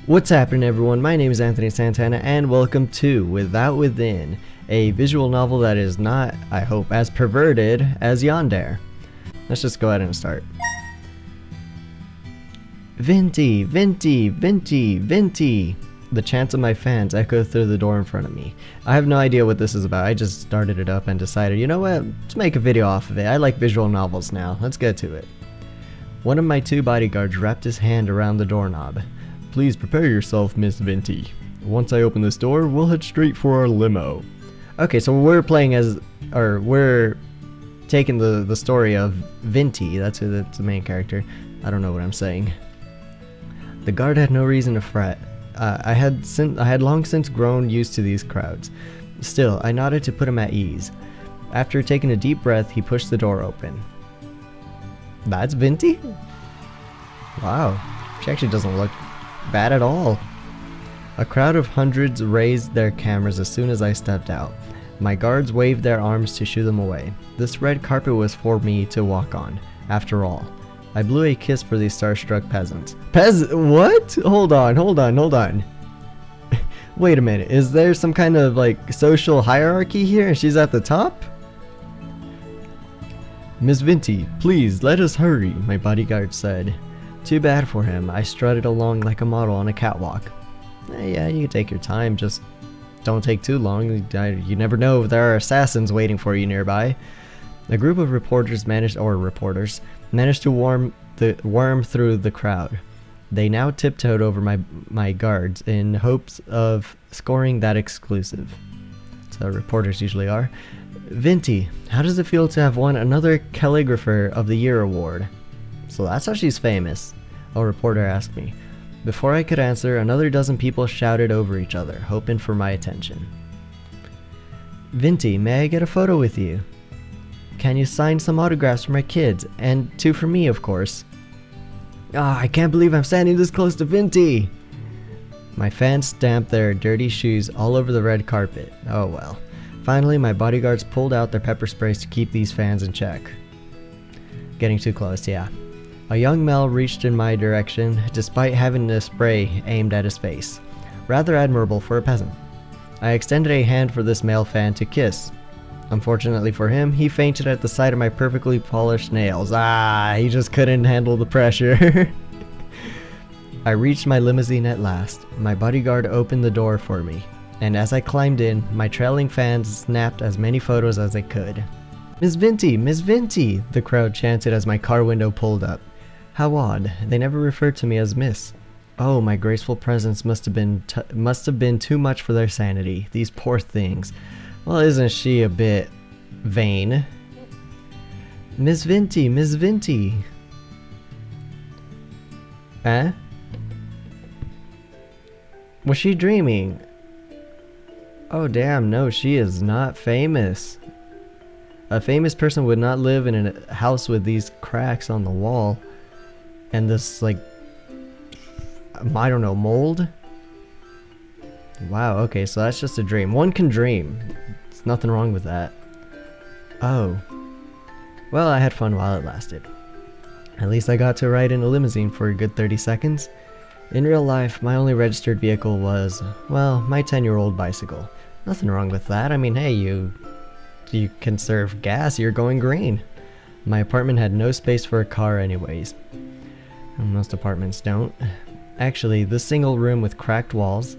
What's happening, everyone? My name is Anthony Santana, and welcome to Without Within, a visual novel that is not, I hope, as perverted as Yandere. Let's just go ahead and start. Venti, Venti, Venti, Venti! The chants of my fans echo through the door in front of me. I have no idea what this is about. I just started it up and decided, you know what, let's make a video off of it. I like visual novels now. Let's get to it. One of my two bodyguards wrapped his hand around the doorknob. Please prepare yourself, Miss Venti. Once I open this door, we'll head straight for our limo. Okay, so we're playing as, or we're taking the story of Venti. That's the main character. I don't know what I'm saying. The guard had no reason to fret. I had long since grown used to these crowds. Still, I nodded to put him at ease. After taking a deep breath, he pushed the door open. That's Venti? Wow, she actually doesn't look bad at all. A crowd of hundreds raised their cameras as soon as I stepped out. My guards waved their arms to shoo them away. This red carpet was for me to walk on, after all. I blew a kiss for these starstruck peasants. What? Hold on. Wait a minute, is there some kind of like social hierarchy here and she's at the top? Miss Venti, please let us hurry, my bodyguard said. Too bad for him. I strutted along like a model on a catwalk. Yeah, you can take your time, just don't take too long. You never know if there are assassins waiting for you nearby. A group of reporters managed to worm through the crowd. They now tiptoed over my guards in hopes of scoring that exclusive. So reporters usually are. Venti, how does it feel to have won another Calligrapher of the Year award? So that's how she's famous, a reporter asked me. Before I could answer, another dozen people shouted over each other, hoping for my attention. Venti, may I get a photo with you? Can you sign some autographs for my kids? And two for me, of course. I can't believe I'm standing this close to Venti! My fans stamped their dirty shoes all over the red carpet. Oh well. Finally, my bodyguards pulled out their pepper sprays to keep these fans in check. Getting too close, yeah. A young male reached in my direction, despite having a spray aimed at his face. Rather admirable for a peasant. I extended a hand for this male fan to kiss. Unfortunately for him, he fainted at the sight of my perfectly polished nails. He just couldn't handle the pressure. I reached my limousine at last. My bodyguard opened the door for me, and as I climbed in, my trailing fans snapped as many photos as they could. Miss Venti! Miss Venti! The crowd chanted as my car window pulled up. How odd, they never referred to me as Miss. Oh, my graceful presence must have been too much for their sanity. These poor things. Well, isn't she a bit vain? Miss Venti! Miss Venti! Eh? Was she dreaming? Oh damn, no, she is not famous. A famous person would not live in a house with these cracks on the wall. And this, like, I don't know, mold? Wow, okay, so that's just a dream. One can dream. There's nothing wrong with that. Oh. Well, I had fun while it lasted. At least I got to ride in a limousine for a good 30 seconds. In real life, my only registered vehicle was, well, my 10-year-old bicycle. Nothing wrong with that. I mean, hey, you conserve gas, you're going green. My apartment had no space for a car anyways. Most apartments don't. Actually, this single room with cracked walls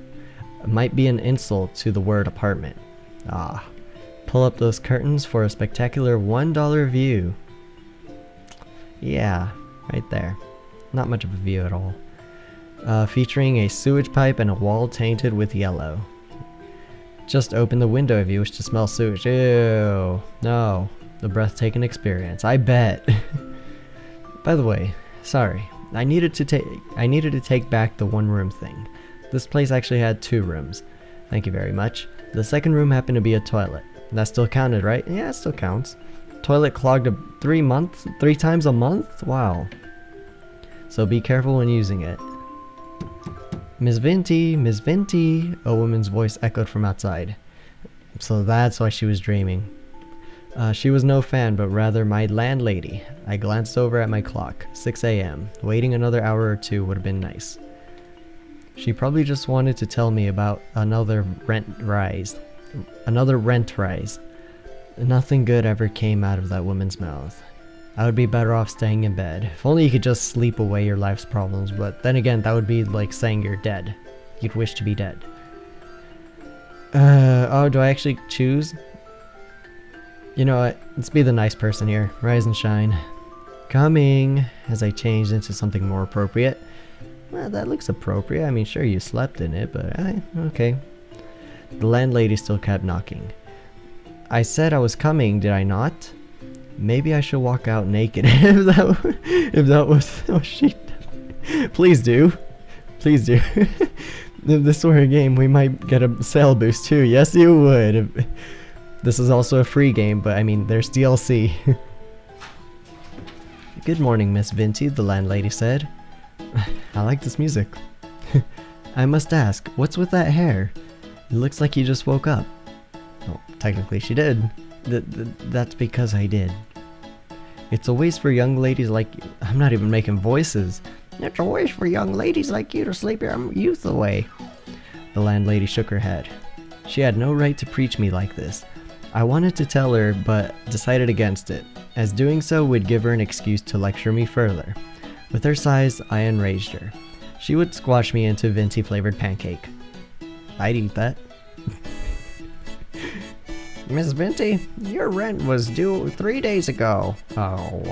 might be an insult to the word apartment. Pull up those curtains for a spectacular $1 view. Yeah, right there. Not much of a view at all. Featuring a sewage pipe and a wall tainted with yellow. Just open the window if you wish to smell sewage. Ew. No. The breathtaking experience. I bet. By the way, sorry. I needed to take back the one room thing. This place actually had 2 rooms. Thank you very much. The second room happened to be a toilet. That still counted, right? Yeah, it still counts. Toilet clogged 3 times a month? Wow. So be careful when using it. Miss Venti, Miss Venti, a woman's voice echoed from outside. So that's why she was dreaming. She was no fan, but rather my landlady. I glanced over at my clock. 6 a.m. Waiting another hour or two would have been nice. She probably just wanted to tell me about another rent rise. Nothing good ever came out of that woman's mouth. I would be better off staying in bed. If only you could just sleep away your life's problems, but then again, that would be like saying you're dead. You'd wish to be dead. Oh, do I actually choose? You know what? Let's be the nice person here. Rise and shine. Coming, as I changed into something more appropriate. Well, that looks appropriate. I mean, sure, you slept in it, but okay. The landlady still kept knocking. I said I was coming, did I not? Maybe I should walk out naked if that was oh shit. Please do. Please do. If this were a game, we might get a sale boost too. Yes, you would. This is also a free game, but I mean, there's DLC. Good morning, Miss Venti, the landlady said. I like this music. I must ask, what's with that hair? It looks like you just woke up. Well, technically she did. That's because I did. It's a waste for young ladies like you. I'm not even making voices. It's a waste for young ladies like you to sleep your youth away. The landlady shook her head. She had no right to preach me like this. I wanted to tell her, but decided against it, as doing so would give her an excuse to lecture me further. With her sighs, I enraged her. She would squash me into Venti-flavored pancake. I'd eat that. Miss Venti, your rent was due 3 days ago. Oh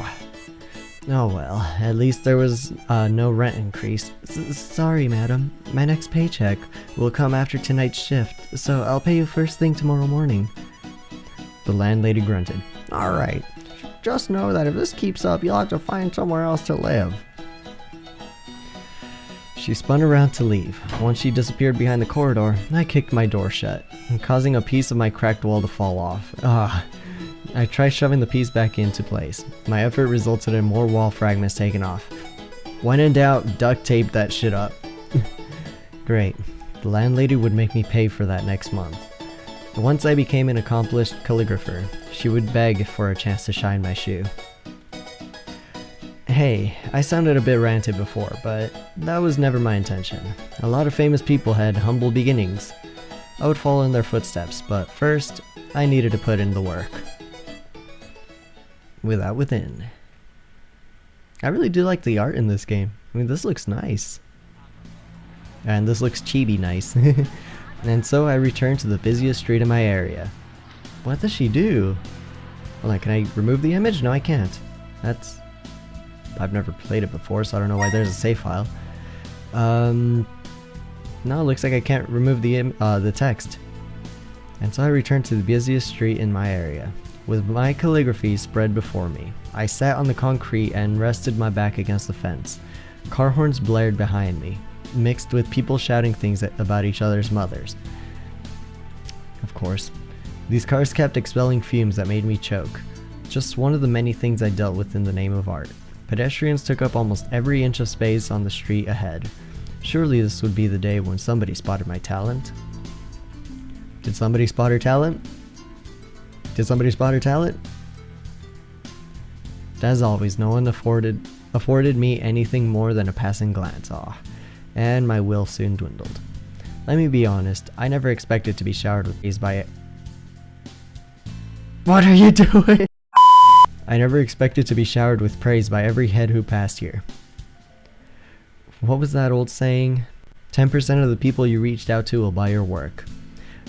well, at least there was no rent increase. Sorry, madam. My next paycheck will come after tonight's shift, so I'll pay you first thing tomorrow morning. The landlady grunted. Alright, just know that if this keeps up, you'll have to find somewhere else to live. She spun around to leave. Once she disappeared behind the corridor, I kicked my door shut, causing a piece of my cracked wall to fall off. I tried shoving the piece back into place. My effort resulted in more wall fragments taken off. When in doubt, duct tape that shit up. Great. The landlady would make me pay for that next month. Once I became an accomplished calligrapher, she would beg for a chance to shine my shoe. Hey, I sounded a bit ranted before, but that was never my intention. A lot of famous people had humble beginnings. I would follow in their footsteps, but first, I needed to put in the work. Without Within. I really do like the art in this game. I mean, this looks nice. And this looks chibi nice. And so I returned to the busiest street in my area. What does she do? Hold on, can I remove the image? No, I can't. I've never played it before, so I don't know why there's a save file. No, it looks like I can't remove the text. And so I returned to the busiest street in my area. With my calligraphy spread before me, I sat on the concrete and rested my back against the fence. Car horns blared behind me, mixed with people shouting things about each other's mothers. Of course, these cars kept expelling fumes that made me choke. Just one of the many things I dealt with in the name of art. Pedestrians took up almost every inch of space on the street ahead. Surely this would be the day when somebody spotted my talent. Did somebody spot her talent? Did somebody spot her talent? As always, no one afforded me anything more than a passing glance. And my will soon dwindled. Let me be honest, I never expected to be showered with praise by it. What are you doing? I never expected to be showered with praise by every head who passed here. What was that old saying? 10% of the people you reached out to will buy your work.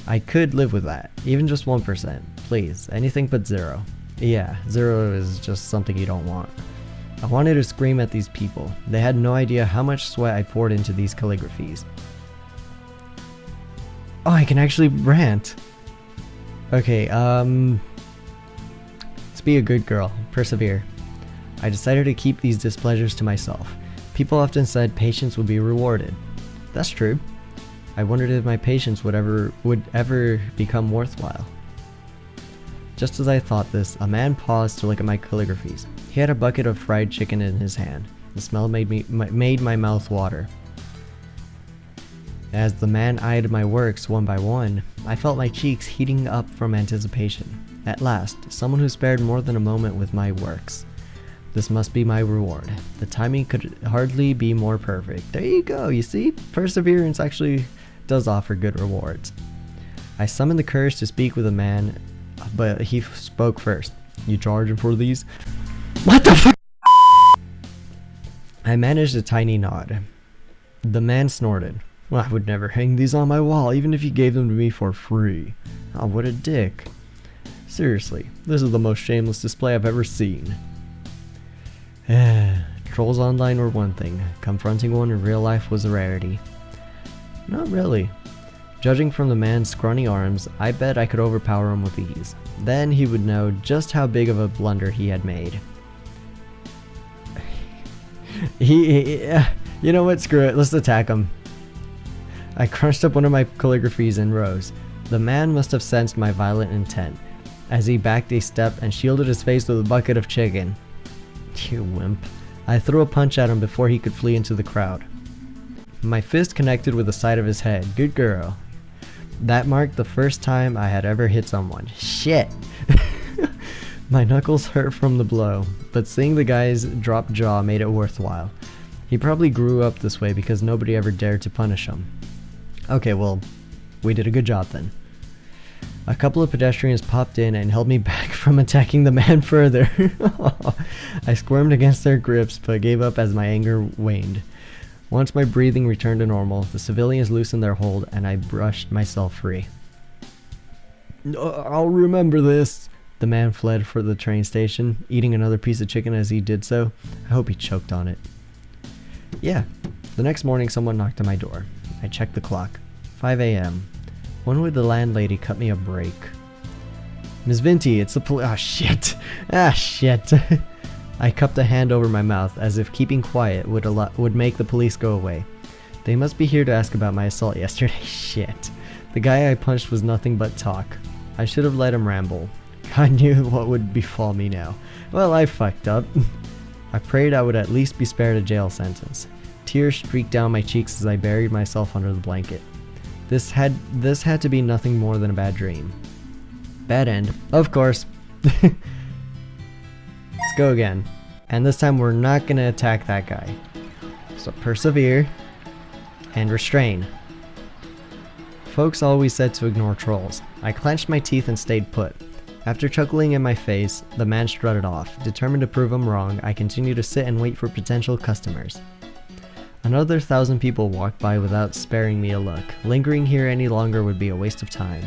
I could live with that, even just 1%. Please, anything but 0. Yeah, 0 is just something you don't want. I wanted to scream at these people. They had no idea how much sweat I poured into these calligraphies. Oh, I can actually rant. Okay, let's be a good girl. Persevere. I decided to keep these displeasures to myself. People often said patience would be rewarded. That's true. I wondered if my patience would ever become worthwhile. Just as I thought this, a man paused to look at my calligraphies. He had a bucket of fried chicken in his hand. The smell made my mouth water. As the man eyed my works one by one, I felt my cheeks heating up from anticipation. At last, someone who spared more than a moment with my works. This must be my reward. The timing could hardly be more perfect. There you go, you see? Perseverance actually does offer good rewards. I summoned the courage to speak with a man, but he spoke first. You charging for these? What the fuck? I managed a tiny nod. The man snorted. Well, I would never hang these on my wall, even if you gave them to me for free. Oh, what a dick. Seriously, this is the most shameless display I've ever seen. Trolls online were one thing. Confronting one in real life was a rarity. Not really. Judging from the man's scrawny arms, I bet I could overpower him with ease. Then he would know just how big of a blunder he had made. You know what, screw it, let's attack him. I crunched up one of my calligraphies and rose. The man must have sensed my violent intent, as he backed a step and shielded his face with a bucket of chicken. You wimp. I threw a punch at him before he could flee into the crowd. My fist connected with the side of his head. Good girl. That marked the first time I had ever hit someone. Shit! My knuckles hurt from the blow, but seeing the guy's dropped jaw made it worthwhile. He probably grew up this way because nobody ever dared to punish him. Okay, well, we did a good job then. A couple of pedestrians popped in and held me back from attacking the man further. I squirmed against their grips, but gave up as my anger waned. Once my breathing returned to normal, the civilians loosened their hold and I brushed myself free. I'll remember this. The man fled for the train station, eating another piece of chicken as he did so. I hope he choked on it. Yeah, the next morning someone knocked on my door. I checked the clock. 5 a.m. When would the landlady cut me a break? Ms. Vinti, it's the police. Ah, shit. Ah, shit. I cupped a hand over my mouth as if keeping quiet would make the police go away. They must be here to ask about my assault yesterday. Shit. The guy I punched was nothing but talk. I should have let him ramble. God knew what would befall me now. Well, I fucked up. I prayed I would at least be spared a jail sentence. Tears streaked down my cheeks as I buried myself under the blanket. This had to be nothing more than a bad dream. Bad end. Of course. Let's go again. And this time we're not gonna attack that guy. So persevere and restrain. Folks always said to ignore trolls. I clenched my teeth and stayed put. After chuckling in my face, the man strutted off. Determined to prove him wrong, I continued to sit and wait for potential customers. Another 1,000 people walked by without sparing me a look. Lingering here any longer would be a waste of time.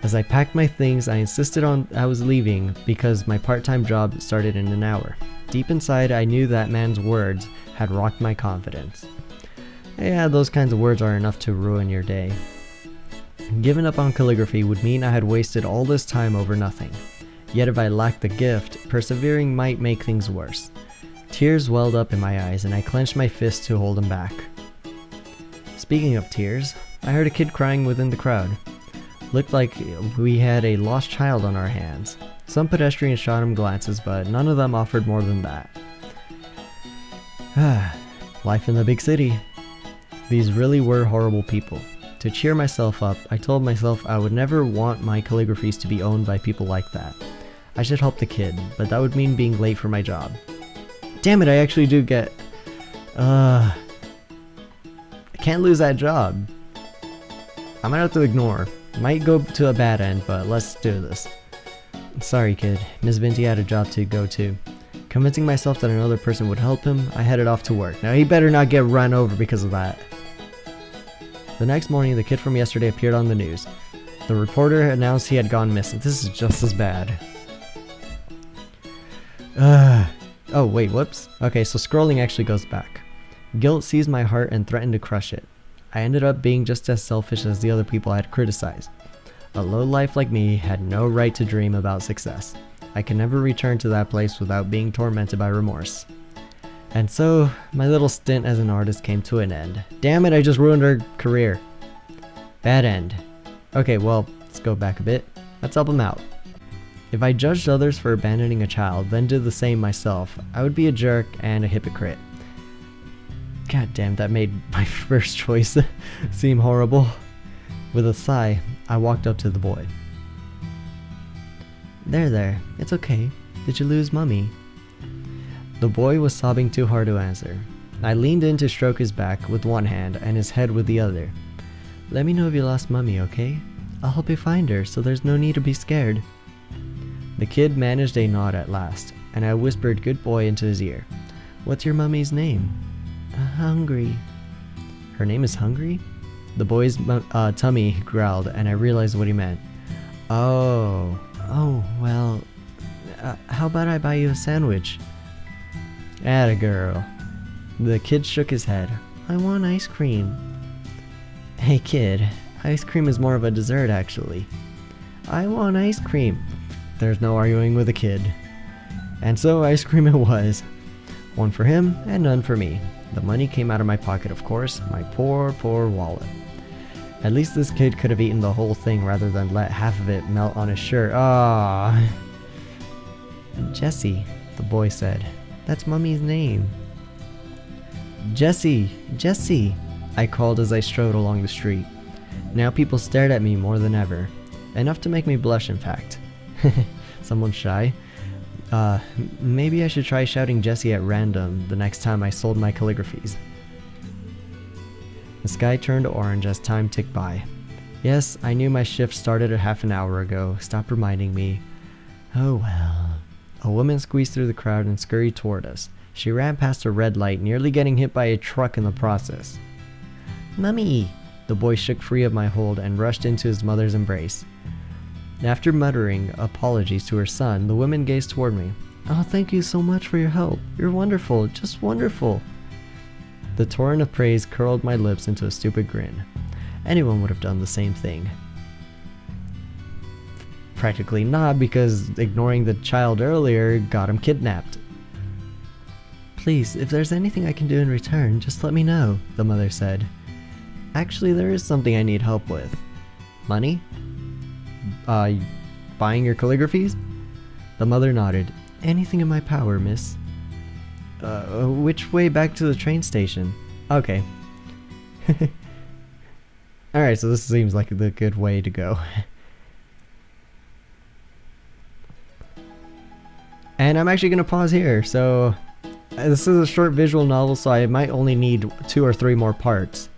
As I packed my things, I insisted I was leaving because my part-time job started in an hour. Deep inside, I knew that man's words had rocked my confidence. Yeah, those kinds of words are enough to ruin your day. Giving up on calligraphy would mean I had wasted all this time over nothing. Yet if I lacked the gift, persevering might make things worse. Tears welled up in my eyes and I clenched my fist to hold them back. Speaking of tears, I heard a kid crying within the crowd. Looked like we had a lost child on our hands. Some pedestrians shot him glances, but none of them offered more than that. Life in the big city. These really were horrible people. To cheer myself up, I told myself I would never want my calligraphies to be owned by people like that. I should help the kid, but that would mean being late for my job. Damn it, I actually do get... I can't lose that job. I might have to ignore. Might go to a bad end, but let's do this. Sorry kid, Ms. Vinti had a job to go to. Convincing myself that another person would help him, I headed off to work. Now he better not get run over because of that. The next morning, the kid from yesterday appeared on the news. The reporter announced he had gone missing. This is just as bad. Oh wait, whoops. Okay, so scrolling actually goes back. Guilt seized my heart and threatened to crush it. I ended up being just as selfish as the other people I had criticized. A lowlife like me had no right to dream about success. I can never return to that place without being tormented by remorse. And so, my little stint as an artist came to an end. Damn it, I just ruined her career. Bad end. Okay, well, let's go back a bit. Let's help him out. If I judged others for abandoning a child, then did the same myself, I would be a jerk and a hypocrite. God damn, that made my first choice seem horrible. With a sigh, I walked up to the boy. There, it's okay. Did you lose Mummy? The boy was sobbing too hard to answer. I leaned in to stroke his back with one hand and his head with the other. Let me know if you lost Mummy, okay? I'll help you find her, so there's no need to be scared. The kid managed a nod at last, and I whispered good boy into his ear. What's your mummy's name? Hungry. Her name is Hungry? The boy's tummy growled, and I realized what he meant. Oh, well, how about I buy you a sandwich? Atta girl. The kid shook his head. I want ice cream. Hey kid, ice cream is more of a dessert actually. I want ice cream. There's no arguing with a kid. And so ice cream it was. One for him and none for me. The money came out of my pocket, of course, my poor wallet. At least this kid could have eaten the whole thing rather than let half of it melt on his shirt. Ah. Jessie, the boy said. That's Mummy's name. Jessie, Jessie, I called as I strode along the street. Now people stared at me more than ever. Enough to make me blush, in fact. Someone shy? Maybe I should try shouting Jessie at random the next time I sold my calligraphies. The sky turned orange as time ticked by. Yes, I knew my shift started a half an hour ago. Stop reminding me. Oh well. A woman squeezed through the crowd and scurried toward us. She ran past a red light, nearly getting hit by a truck in the process. Mummy! The boy shook free of my hold and rushed into his mother's embrace. After muttering apologies to her son, the woman gazed toward me. Oh, thank you so much for your help. You're wonderful, just wonderful. The torrent of praise curled my lips into a stupid grin. Anyone would have done the same thing. Practically not, because ignoring the child earlier got him kidnapped. Please, if there's anything I can do in return, just let me know, the mother said. Actually, there is something I need help with. Money? Buying your calligraphies? The mother nodded. Anything in my power, miss. Which way back to the train station? Okay. Alright, so this seems like the good way to go. And I'm actually going to pause here, so this is a short visual novel, so I might only need 2 or 3 more parts.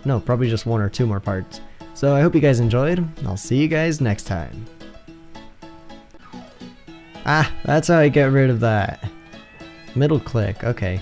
No, probably just 1 or 2 more parts. So I hope you guys enjoyed. I'll see you guys next time. Ah, that's how I get rid of that. Middle click, okay.